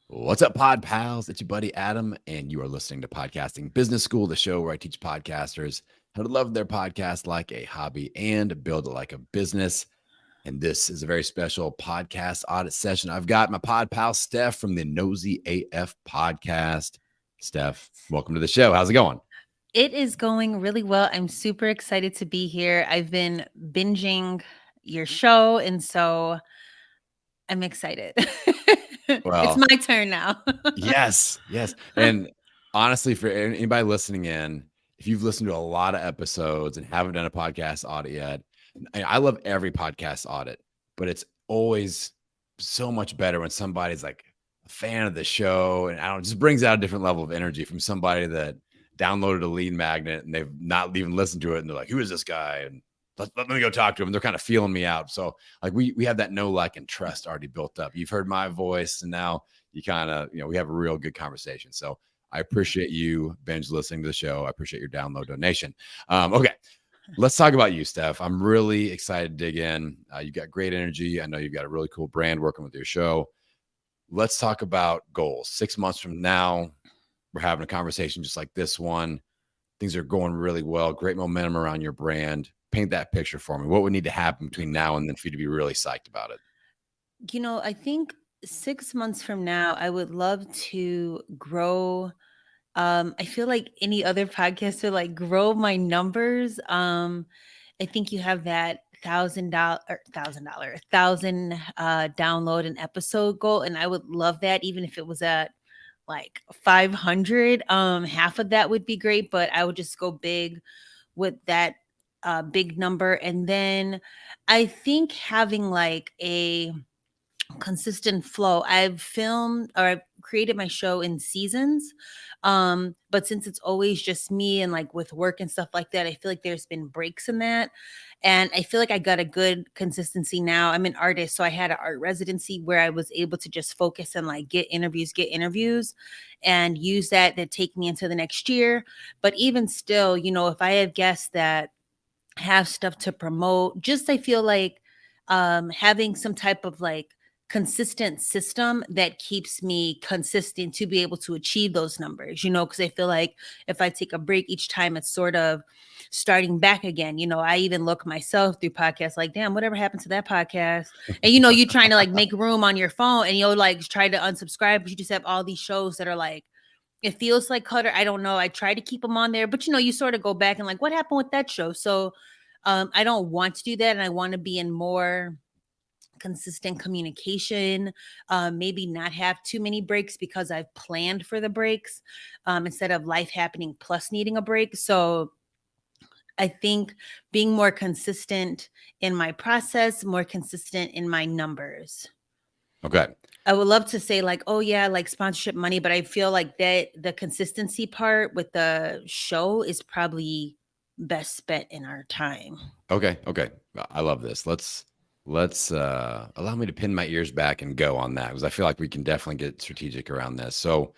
What's up, pod pals? It's your buddy Adam, and you are listening to Podcasting Business School, the show where I teach podcasters how to love their podcast like a hobby and build it like a business. And this is a very special podcast audit session. I've got my pod pal Steph from the Nosey AF podcast. Steph, welcome to the show. How's it going? It is going really well. I'm super excited to be here. I've been binging your show, and so I'm excited. It's Well, my turn now. yes. And honestly, for anybody listening in, if you've listened to a lot of episodes and haven't done a podcast audit yet, I love every podcast audit, but it's always so much better when somebody's like a fan of the show. And I don't know, it just brings out a different level of energy from somebody that downloaded a lead magnet and they've not even listened to it. And they're like, who is this guy? And let me go talk to him. They're kind of feeling me out. So like we have that know, like, and trust already built up. You've heard my voice, and now you kind of, we have a real good conversation. So I appreciate you, Benj, listening to the show. I appreciate your download donation. Okay. Let's talk about you, Steph. I'm really excited to dig in. You've got great energy. I know you've got a really cool brand working with your show. Let's talk about goals. 6 months from now, we're having a conversation just like this one. Things are going really well. Great momentum around your brand. Paint that picture for me. What would need to happen between now and then for you to be really psyched about it? I think 6 months from now, I would love to grow. I feel like any other podcaster, like grow my numbers. I think you have that $1,000 download an episode goal, and I would love that even if it was at like 500. Half of that would be great, but I would just go big with that big number. And then I think having like a consistent flow. I've created my show in seasons. But since it's always just me and like with work and stuff like that, I feel like there's been breaks in that. And I feel like I got a good consistency now. I'm an artist, so I had an art residency where I was able to just focus and like get interviews and use that to take me into the next year. But even still, if I have guests that have stuff to promote, just I feel like having some type of like consistent system that keeps me consistent to be able to achieve those numbers, because I feel like if I take a break each time, it's sort of starting back again. I even look myself through podcasts like, damn, whatever happened to that podcast? And you trying to like make room on your phone and you'll like try to unsubscribe, but you just have all these shows that are like, it feels like clutter. I don't know. I try to keep them on there, but you sort of go back and like, what happened with that show? So I don't want to do that. And I want to be in more consistent communication, maybe not have too many breaks because I've planned for the breaks, instead of life happening plus needing a break. So I think being more consistent in my process, more consistent in my numbers. Okay. I would love to say like, oh yeah, like sponsorship money, but I feel like that the consistency part with the show is probably best spent in our time. Okay. I love this. Let's allow me to pin my ears back and go on that, because I feel like we can definitely get strategic around this. So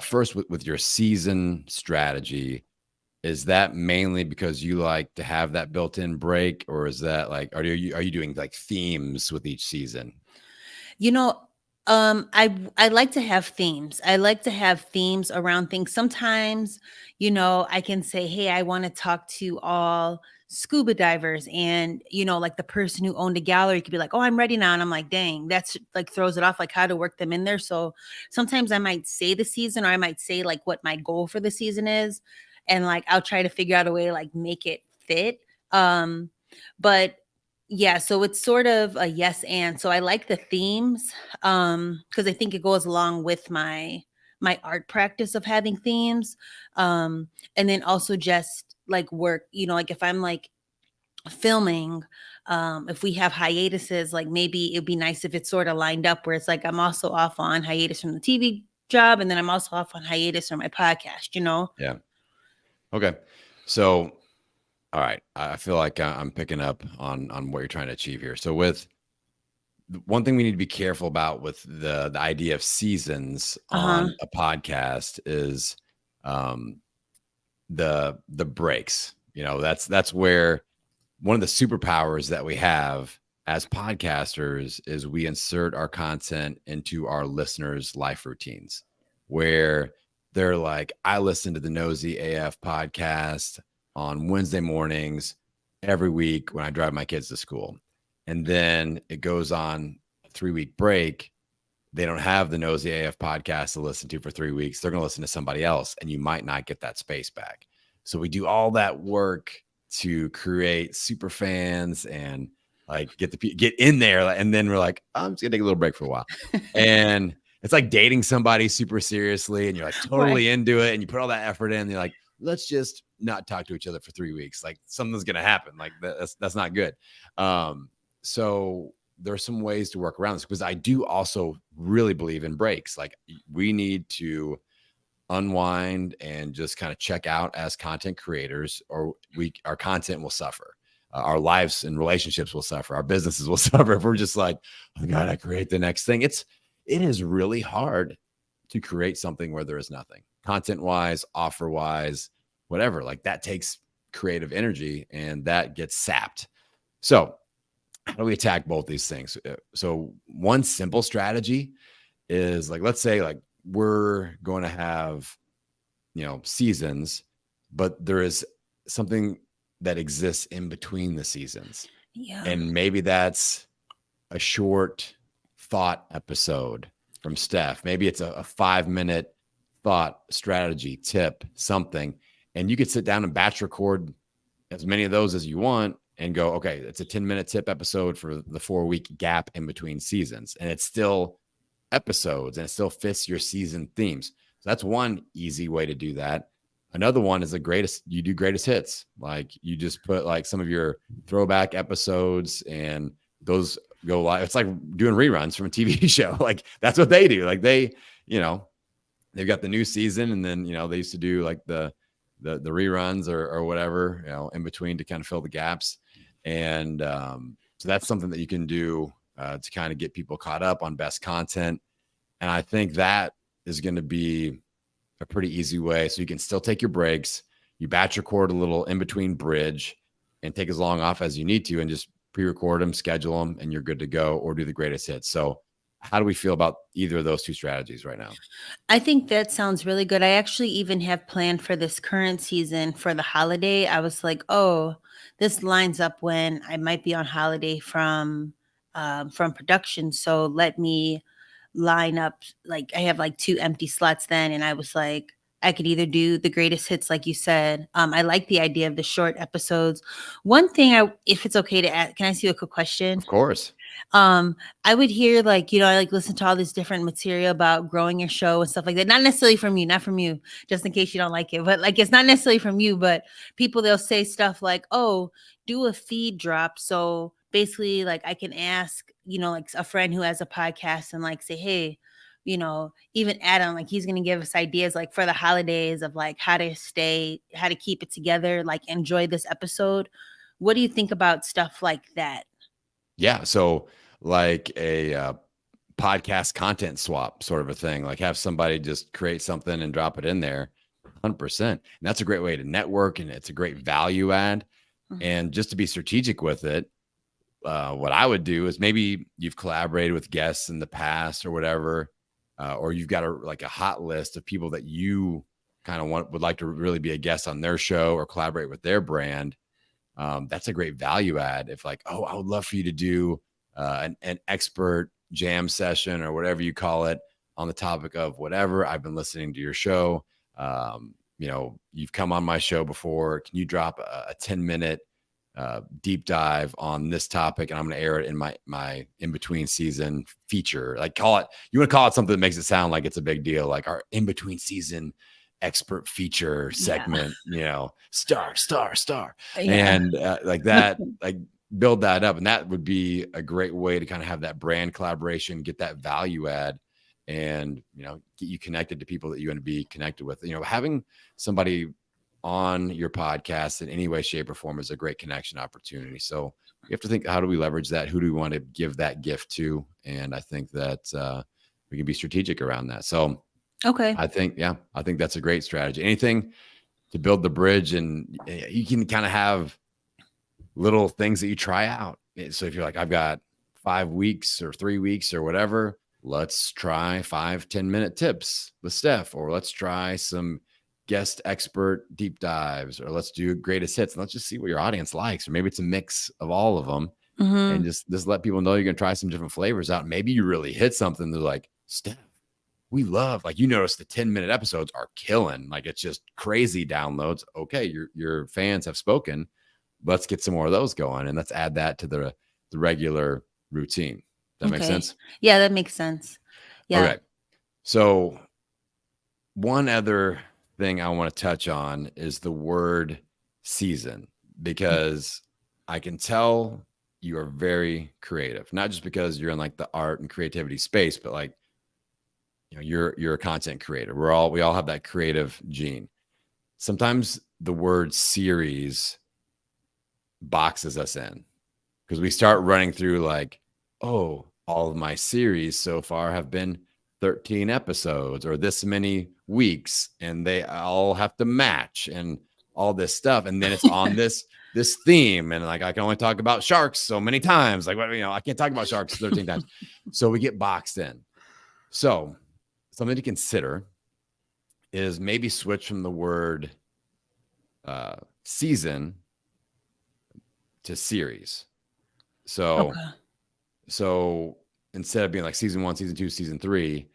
first, with your season strategy, is that mainly because you like to have that built-in break, or is that like, are you doing like themes with each season? You know, I like to have themes. I like to have themes around things. Sometimes, I can say, hey, I want to talk to all scuba divers, and like the person who owned a gallery could be like, oh, I'm ready now, and I'm like, dang, that's like throws it off, like how to work them in there. So sometimes I might say the season, or I might say like what my goal for the season is, and like I'll try to figure out a way to like make it fit. But yeah, so it's sort of a yes and. So I like the themes because I think it goes along with my art practice of having themes. And then also just like work, like if I'm like filming, if we have hiatuses, like maybe it'd be nice if it's sort of lined up where it's like I'm also off on hiatus from the TV job, and then I'm also off on hiatus from my podcast. Yeah. Okay. So, all right. I feel like I'm picking up on what you're trying to achieve here. So with one thing we need to be careful about with the idea of seasons on a podcast is the breaks. That's where one of the superpowers that we have as podcasters is we insert our content into our listeners' life routines where they're like, I listen to the Nosey AF podcast on Wednesday mornings every week when I drive my kids to school. And then it goes on a 3-week break. They don't have the Nosey AF podcast to listen to for 3 weeks. They're going to listen to somebody else, and you might not get that space back. So we do all that work to create super fans and like get in there. And then we're like, I'm just gonna take a little break for a while. And it's like dating somebody super seriously, and you're like totally into it, and you put all that effort in. And you're like, let's just not talk to each other for 3 weeks. Like something's gonna happen. Like that's not good. So there's some ways to work around this because I do also really believe in breaks. Like we need to unwind and just kind of check out as content creators, or our content will suffer. Our lives and relationships will suffer. Our businesses will suffer if we're just like, oh God, I create the next thing. It is really hard to create something where there is nothing, content wise, offer wise, whatever. Like that takes creative energy and that gets sapped. So how do we attack both these things? So one simple strategy is like, let's say like we're going to have, seasons, but there is something that exists in between the seasons. Yeah. And maybe that's a short thought episode from Steph. Maybe it's a 5-minute thought strategy tip, something. And you could sit down and batch record as many of those as you want and go, okay, it's a 10-minute tip episode for the 4-week gap in between seasons. And it's still episodes and it still fits your season themes. So that's one easy way to do that. Another one is you do greatest hits. Like you just put like some of your throwback episodes and those go live. It's like doing reruns from a TV show. Like that's what they do. Like they've got the new season and then, they used to do like the reruns or whatever, in between to kind of fill the gaps. And so that's something that you can do to kind of get people caught up on best content. And I think that is going to be a pretty easy way. So you can still take your breaks, you batch record a little in between bridge and take as long off as you need to and just pre-record them, schedule them, and you're good to go, or do the greatest hits. So how do we feel about either of those two strategies right now? I think that sounds really good. I actually even have planned for this current season for the holiday. I was like, oh, this lines up when I might be on holiday from production. So let me line up, like I have like 2 empty slots then. And I was like, I could either do the greatest hits, like you said. I like the idea of the short episodes. One thing, if it's okay to ask, can I ask you a quick question? Of course. I would hear like, I like listen to all this different material about growing your show and stuff like that. Not necessarily from you, not from you, just in case you don't like it, but like, it's not necessarily from you, but people, they'll say stuff like, oh, do a feed drop. So basically like I can ask, like a friend who has a podcast and like say, hey, even Adam, like he's going to give us ideas like for the holidays of like how to keep it together, like enjoy this episode. What do you think about stuff like that? Yeah. So like a podcast content swap sort of a thing, like have somebody just create something and drop it in there 100%. And that's a great way to network. And it's a great value add. Mm-hmm. And just to be strategic with it, what I would do is maybe you've collaborated with guests in the past or whatever, or you've got a hot list of people that you kind of would like to really be a guest on their show or collaborate with their brand. That's a great value add. If like, oh, I would love for you to do an expert jam session or whatever you call it on the topic of whatever. I've been listening to your show. You've come on my show before. Can you drop a 10-minute deep dive on this topic? And I'm going to air it in my in-between season feature. Like you want to call it something that makes it sound like it's a big deal. Like our in-between season expert feature segment, star. Yeah. And like that, like build that up. And that would be a great way to kind of have that brand collaboration, get that value add and, get you connected to people that you want to be connected with. Having somebody on your podcast in any way, shape or form is a great connection opportunity. So we have to think, how do we leverage that? Who do we want to give that gift to? And I think that we can be strategic around that. So okay. I think that's a great strategy. Anything to build the bridge, and you can kind of have little things that you try out. So if you're like, I've got 5 weeks or 3 weeks or whatever, let's try 5-10 minute tips with Steph, or let's try some guest expert deep dives, or let's do greatest hits, and let's just see what your audience likes. Or maybe it's a mix of all of them, and Mm-hmm. just let people know you're gonna try some different flavors out. Maybe you really hit something. They're like, Steph, we love, like, you notice the 10-minute episodes are killing. Like, it's just crazy downloads. Okay, your fans have spoken. Let's get some more of those going, and let's add that to the regular routine. That makes Okay. sense? Yeah, that makes sense. Yeah. Okay. So one other thing I want to touch on is the word season, because I can tell you are very creative, not just because you're in like the art and creativity space, but like, you're a content creator. We all have that creative gene. Sometimes the word series boxes us in, because we start running through like, oh, all of my series so far have been 13 episodes or this many weeks, and they all have to match and all this stuff. And then it's on this theme, and like, I can only talk about sharks so many times. Like, I can't talk about sharks 13 times. So we get boxed in. So something to consider is maybe switch from the word season to series. So Okay. so instead of being like season 1, season 2, season 3,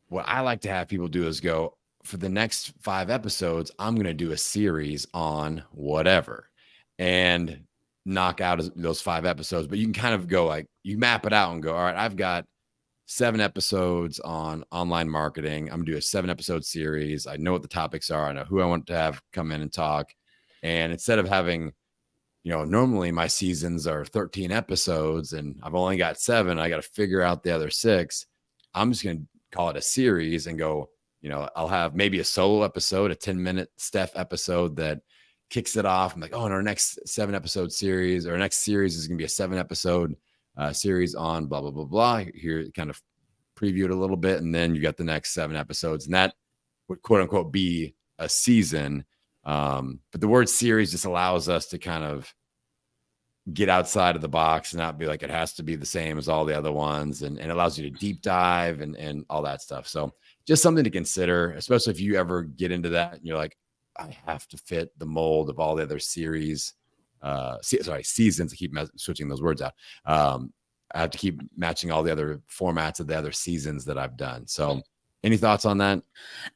what I like to have people do is go, for the next 5 episodes, I'm going to do a series on whatever, and knock out those 5 episodes. But you can kind of go like, you map it out and go, all right, I've got 7 episodes on online marketing. I'm gonna do a 7-episode series. I know what the topics are. I know who I want to have come in and talk. And instead of having, normally my seasons are 13 episodes and I've only got 7, I got to figure out the other 6. I'm just going to call it a series and go, I'll have maybe a solo episode, a 10-minute Steph episode that kicks it off. I'm like, oh, and our next 7-episode series, or our next series is going to be a 7-episode series on blah, blah, blah, blah. Here, kind of preview it a little bit. And then you got the next 7 episodes, and that would quote unquote be a season. But the word series just allows us to kind of get outside of the box and not be like, it has to be the same as all the other ones, and allows you to deep dive and all that stuff. So just something to consider, especially if you ever get into that and you're like, I have to fit the mold of all the other series, seasons. I keep switching those words out. I have to keep matching all the other formats of the other seasons that I've done. So any thoughts on that?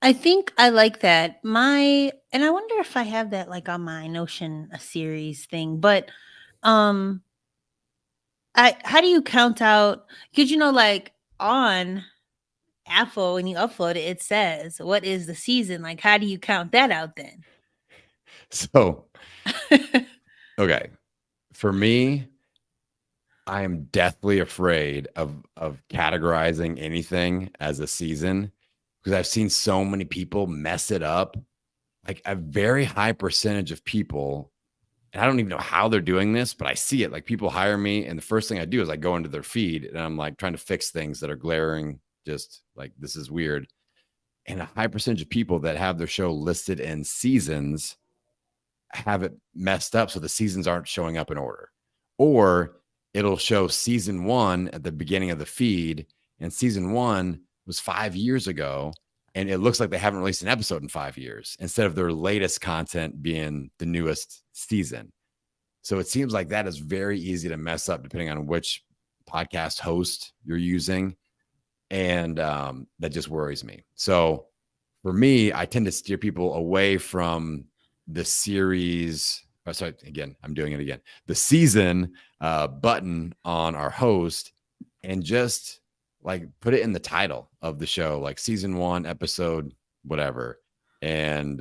I think I like that. And I wonder if I have that like on my Notion a series thing, but um how do you count out, because like on Apple when you upload it, it says what is the season? Like, how do you count that out then? So, okay. For me, I am deathly afraid of categorizing anything as a season, because I've seen so many people mess it up. Like, a very high percentage of people, and I don't even know how they're doing this, but I see it. Like, people hire me, and the first thing I do is I go into their feed and I'm like trying to fix things that are glaring, just like, this is weird. And a high percentage of people that have their show listed in seasons have it messed up, so the seasons aren't showing up in order. Or it'll show season 1 at the beginning of the feed, and season 1 was 5 years ago, and it looks like they haven't released an episode in 5 years, instead of their latest content being the newest season. So it seems like that is very easy to mess up depending on which podcast host you're using, and that just worries me. So for me, I tend to steer people away from the series. Oh, sorry, again, I'm doing it again. The season button on our host, and just like put it in the title of the show, like season 1, episode, whatever. And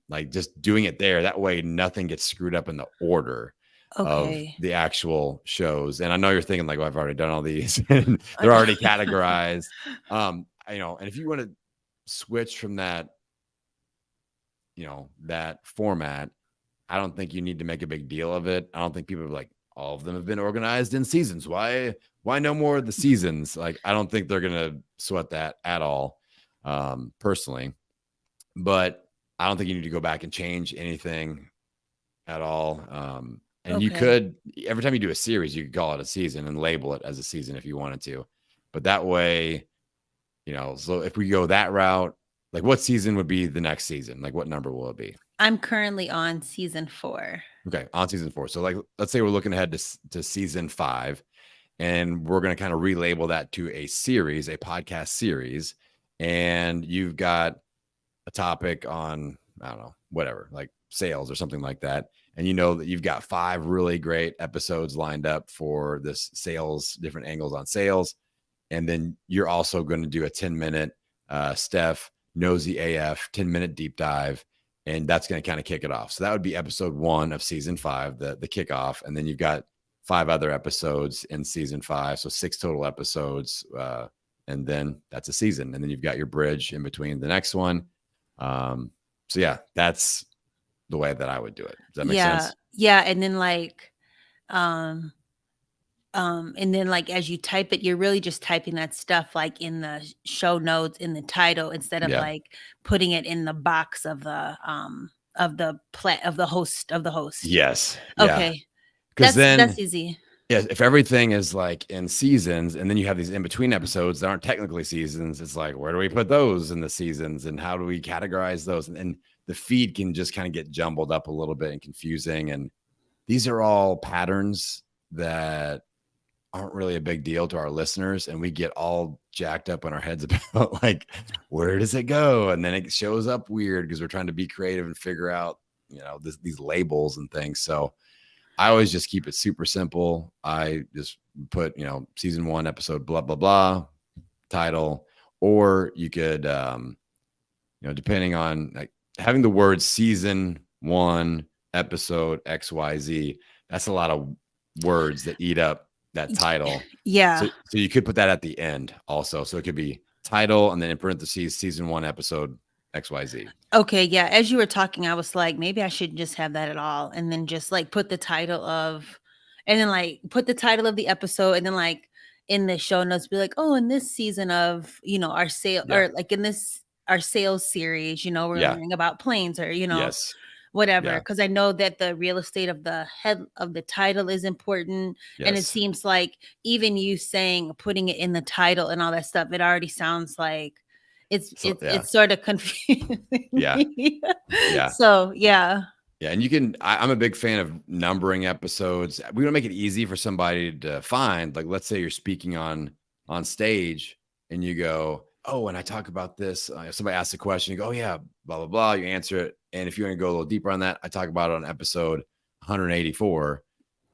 like just doing it there. That way nothing gets screwed up in the order of Okay. the actual shows. And I know you're thinking like, well, I've already done all these and they're Okay. already categorized. And if you want to switch from that, that format, I don't think you need to make a big deal of it. I don't think people are like, all of them have been organized in seasons. Why no more of the seasons? Like, I don't think they're gonna sweat that at all, personally. But I don't think you need to go back and change anything at all. And you Okay. could, every time you do a series, you could call it a season and label it as a season if you wanted to. But that way, so if we go that route, like what season would be the next season? Like what number will it be? I'm currently on season 4. Okay, on season 4. So like, let's say we're looking ahead to season 5, and we're going to kind of relabel that to a series, a podcast series. And you've got a topic on, I don't know, whatever, like sales or something like that. And you know that you've got 5 really great episodes lined up for this sales, different angles on sales. And then you're also going to do a 10-minute Steph Nosey AF 10-minute deep dive. And that's going to kind of kick it off. So that would be episode 1 of season 5, the kickoff. And then you've got 5 other episodes in season 5. So 6 total episodes. And then that's a season. And then you've got your bridge in between the next one. So yeah, that's the way that I would do it. Does that make sense? Yeah. And then as you type it, you're really just typing that stuff like in the show notes, in the title, instead of Yeah. like putting it in the box of the host. Yes. Okay. Because That's easy. yeah, if everything is like in seasons and then you have these in between episodes that aren't technically seasons, it's like, where do we put those in the seasons and how do we categorize those? And the feed can just kind of get jumbled up a little bit and confusing. And these are all patterns that aren't really a big deal to our listeners. And we get all jacked up in our heads about like, where does it go? And then it shows up weird because we're trying to be creative and figure out, these labels and things. So I always just keep it super simple. I just put, season 1 episode, blah, blah, blah, title, or you could, depending on like having the word season 1 episode XYZ, that's a lot of words that eat up that title. Yeah. So you could put that at the end also. So it could be title and then in parentheses, season 1 episode XYZ. Okay, yeah. As you were talking, I was like, maybe I shouldn't just have that at all. And then just like put the title of the episode, and then like in the show notes, be like, oh, in this season of, our sale, or like in this, our sales series, we're learning about planes, or, Yes. whatever. Yeah. Because I know that the real estate of the head of the title is important. And it Yes. seems like even you putting it in the title and all that stuff, it already sounds like it's sort of confusing. Yeah. Yeah. So yeah. Yeah. And I'm a big fan of numbering episodes. We want to make it easy for somebody to find. Like, let's say you're speaking on stage and you go, oh, and I talk about this. Somebody asks a question, you go, oh yeah, blah, blah, blah. You answer it. And if you want to go a little deeper on that, I talk about it on episode 184.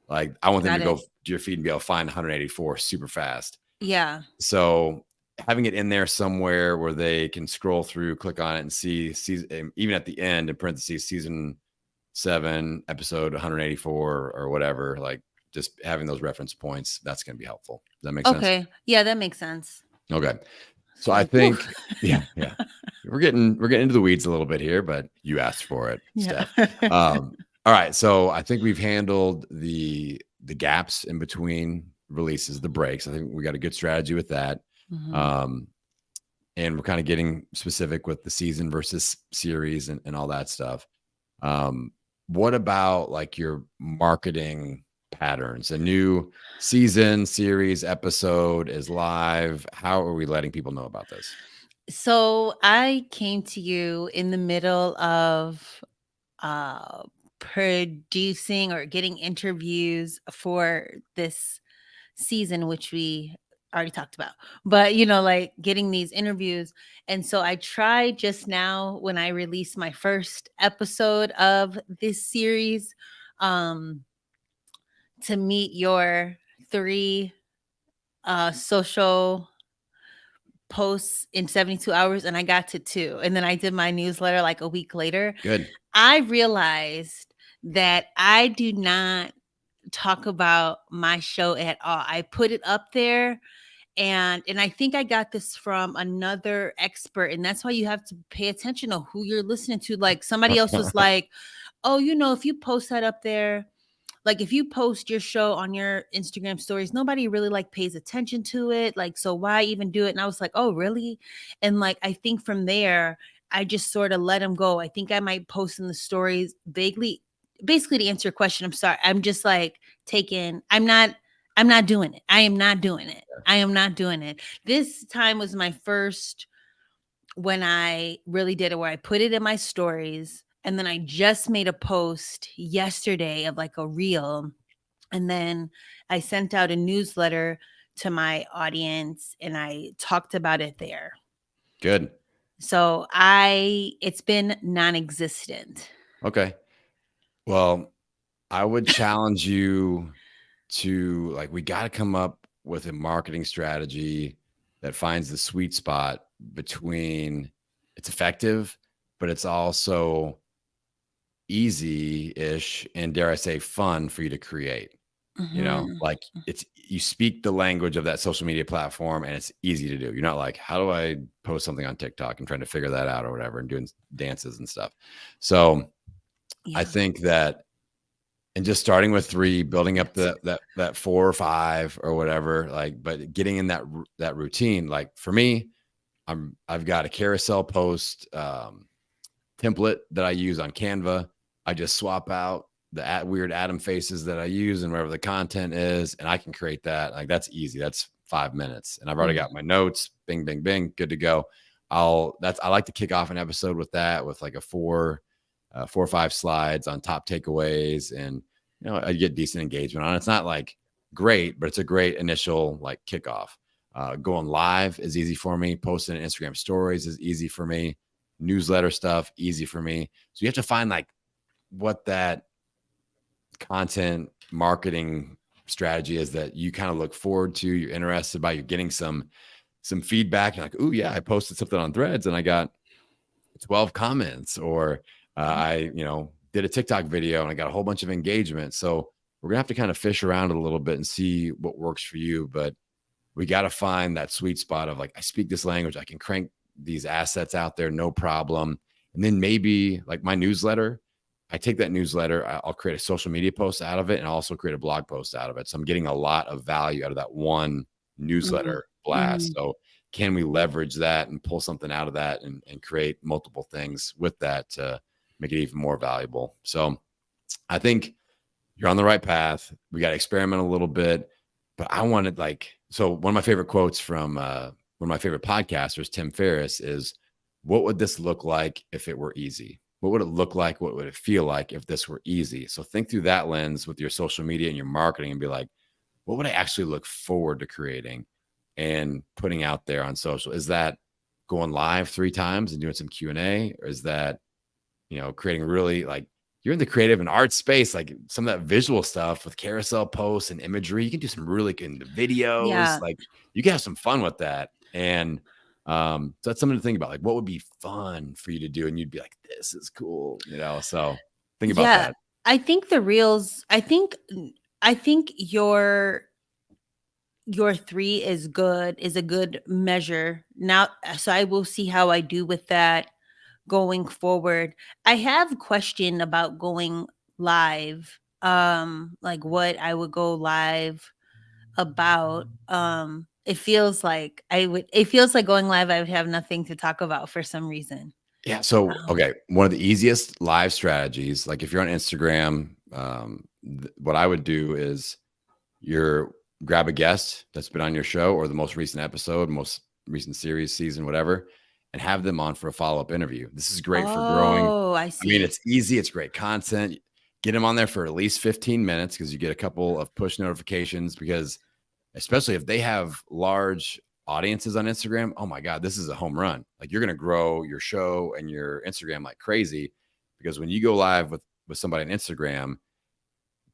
Like, I want them to go to your feed and be able to find 184 super fast. Yeah. So having it in there somewhere where they can scroll through, click on it, and see even at the end in parentheses, season 7 episode 184 or whatever, like just having those reference points, that's going to be helpful. Does that make sense? Okay. Yeah, that makes sense. Okay. So I think, yeah, we're getting into the weeds a little bit here, but you asked for it, Steph. All right. So I think we've handled the gaps in between releases, the breaks. I think we got a good strategy with that. Mm-hmm. And we're kind of getting specific with the season versus series and all that stuff. What about like your marketing patterns? A new season, series, episode is live. How are we letting people know about this? So I came to you in the middle of producing or getting interviews for this season, which we already talked about, but like getting these interviews. And so I tried just now when I released my first episode of this series to meet your 3 social posts in 72 hours, and I got to 2. And then I did my newsletter like a week later. Good. I realized that I do not talk about my show at all. I put it up there, and I think I got this from another expert, and that's why you have to pay attention to who you're listening to. Like somebody else was like, oh, if you post that up there, like if you post your show on your Instagram stories, nobody really like pays attention to it. Like, so why even do it? And I was like, oh, really? And like, I think from there, I just sort of let them go. I think I might post in the stories vaguely basically to answer your question, I'm sorry. I'm just like I'm not doing it. I am not doing it. I am not doing it. This time was my first when I really did it, where I put it in my stories. And then I just made a post yesterday of like a reel. And then I sent out a newsletter to my audience and I talked about it there. Good. So it's been non existent. Okay. Well, I would challenge you to like, we got to come up with a marketing strategy that finds the sweet spot between it's effective, but it's also easy-ish and, dare I say, fun for you to create. Mhm. Like you speak the language of that social media platform and it's easy to do. You're not like, how do I post something on TikTok and trying to figure that out or whatever and doing dances and stuff. So I Yeah. think that, and just starting with 3, building up Yes. that 4 or 5 or whatever, like, but getting in that routine. Like for me, I've got a carousel post template that I use on Canva. I just swap out the weird Adam faces that I use and wherever the content is, and I can create that. Like that's easy. That's 5 minutes, and I've already got Mhm. my notes. Bing, bing, bing, good to go. I like to kick off an episode with that, with like a 4 or 5 slides on top takeaways, and I get decent engagement on it. It's not like great, but it's a great initial like kickoff. Going live is easy for me. Posting Instagram stories is easy for me. Newsletter stuff easy for me. So you have to find like what that content marketing strategy is that you kind of look forward to, you're interested by, you're getting some feedback. You're like, oh yeah, I posted something on Threads and I got 12 comments, or Yeah. I did a TikTok video and I got a whole bunch of engagement. So we're gonna have to kind of fish around it a little bit and see what works for you. But we got to find that sweet spot of like, I speak this language, I can crank these assets out there, no problem. And then maybe like my newsletter, I take that newsletter, I'll create a social media post out of it, and I'll also create a blog post out of it. So I'm getting a lot of value out of that one Mhm. newsletter blast. Mhm. So can we leverage that and pull something out of that and create multiple things with that to make it even more valuable? So I think you're on the right path. We got to experiment a little bit, but I wanted so one of my favorite quotes from one of my favorite podcasters, Tim Ferriss, is, what would this look like if it were easy? What would it look like? What would it feel like if this were easy? So think through that lens with your social media and your marketing and be like, what would I actually look forward to creating and putting out there on social? Is that going live 3 times and doing some Q&A? Or is that creating really like, you're in the creative and art space, like some of that visual stuff with carousel posts and imagery, you can do some really good videos. Yeah. Like you can have some fun with that. And so that's something to think about. Like what would be fun for you to do? And you'd be like, this is cool, so think about Yeah. that. I think the reels, I think your 3 is a good measure. Now so I will see how I do with that going forward. I have a question about going live. Like what I would go live about. It feels like going live I would have nothing to talk about for some reason. Yeah. So, Um, okay. One of the easiest live strategies, like if you're on Instagram, what I would do is you're grab a guest that's been on your show or the most recent episode, most recent series, season, whatever, and have them on for a follow-up interview. This is great for growing. oh, I I mean, see. it's easy. It's great content. Get them on there for at least 15 minutes because you get a couple of push notifications, because especially if they have large audiences on Instagram, oh my God, this is a home run. Like you're going to grow your show and your Instagram like crazy, because when you go live with somebody on Instagram,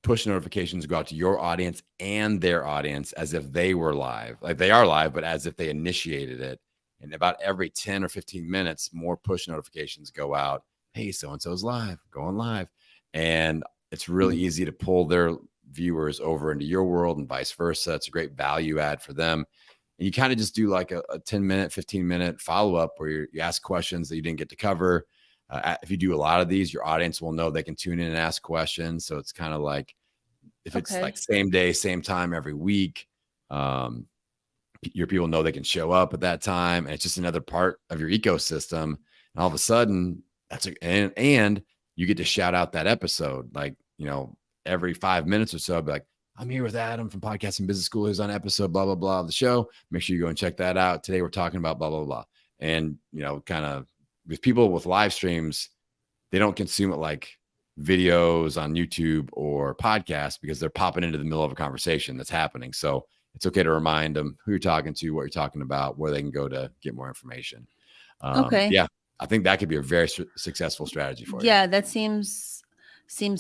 push notifications go out to your audience and their audience as if they were live. Like they are live, but as if they initiated it. And about every 10 or 15 minutes, more push notifications go out. Hey, so and so's live, going live. And it's really easy to pull their viewers over into your world and vice versa. It's a great value add for them. And you kind of just do like a 10-minute, 15-minute follow up where you ask questions that you didn't get to cover. If you do a lot of these, your audience will know they can tune in and ask questions. So it's kind of like, if it's Okay. like same day, same time every week, um, your people know they can show up at that time. And it's just another part of your ecosystem. And all of a sudden, and you get to shout out that episode. Like, every 5 minutes or so, I'll be like, I'm here with Adam from Podcasting Business School. He's on episode blah, blah, blah of the show. Make sure you go and check that out. Today we're talking about blah, blah, blah. And, kind of with people with live streams, they don't consume it like videos on YouTube or podcasts because they're popping into the middle of a conversation that's happening. So it's okay to remind them who you're talking to, what you're talking about, where they can go to get more information. Okay. Yeah, I think that could be a very successful strategy for you. Yeah, that seems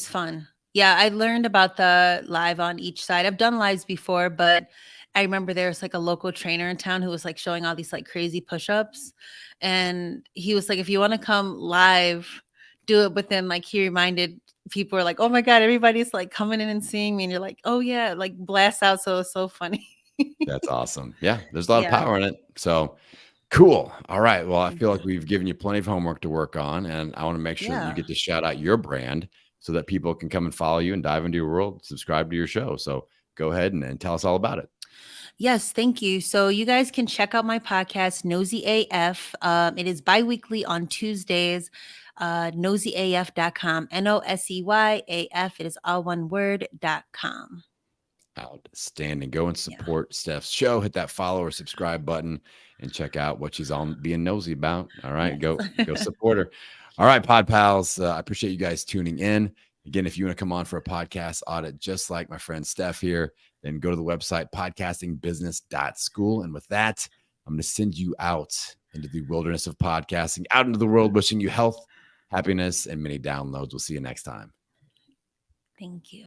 fun. Yeah, I learned about the live on each side. I've done lives before, but I remember there's like a local trainer in town who was like showing all these like crazy push-ups. And he was like, if you want to come live, do it. But then like he reminded people are like, oh my God, everybody's like coming in and seeing me. And you're like, oh yeah, like blast out. So it's so funny. That's awesome. Yeah, there's a lot of Yeah. power in it. So cool. All right. Well, I feel like we've given you plenty of homework to work on, and I want to make sure that you Yeah. get to shout out your brand so that people can come and follow you and dive into your world, subscribe to your show. So go ahead and tell us all about it. Yes, thank you. So you guys can check out my podcast, Nosey AF. It is bi-weekly on Tuesdays. NoseyAF.com. NOSEYAF. It is all one word.com. Outstanding. Go and support Steph's show. Hit that follow or subscribe button and check out what she's on being nosy about. All right. Yes. Go support her. All right, Pod Pals. I appreciate you guys tuning in. Again, if you want to come on for a podcast audit, just like my friend Steph here, then go to the website podcastingbusiness.school. And with that, I'm going to send you out into the wilderness of podcasting, out into the world, wishing you health, happiness, and many downloads. We'll see you next time. Thank you.